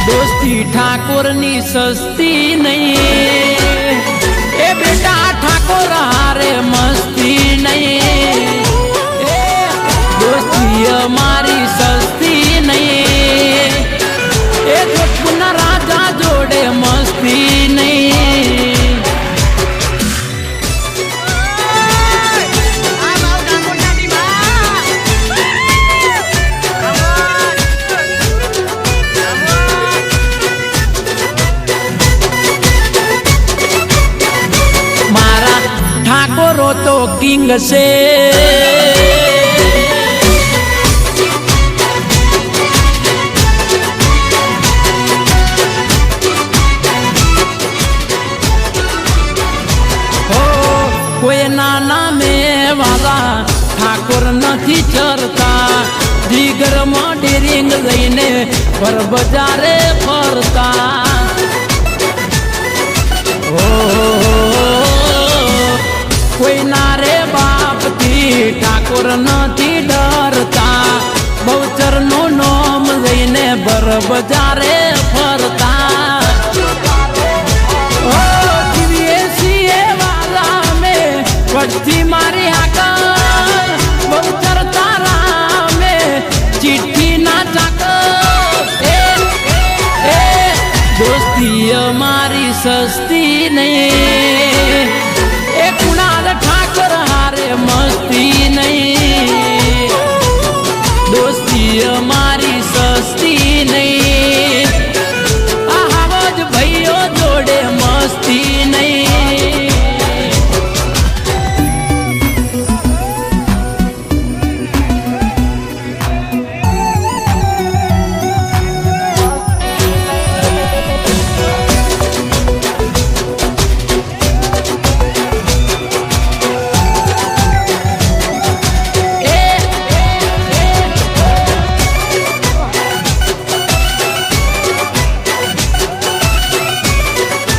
दोस्ती ठाकुरनी सस्ती नहीं, ए बेटा ठाकुर हारे मस्ती नहीं, दोस्ती हमारी सस्ती नहीं, ए जोधपुर राजा जोड़े मस्ती नहीं। ठाकुरो तो किंग से हो कोई नाना में वाला ठाकुर नहीं चरता, दिगर में डेरिंग लईने पर बजारे फरता। कोई नारे बाप थी ठाकुर नहीं डरता, बहुचर नो नोम लईने बर बजारे फरता।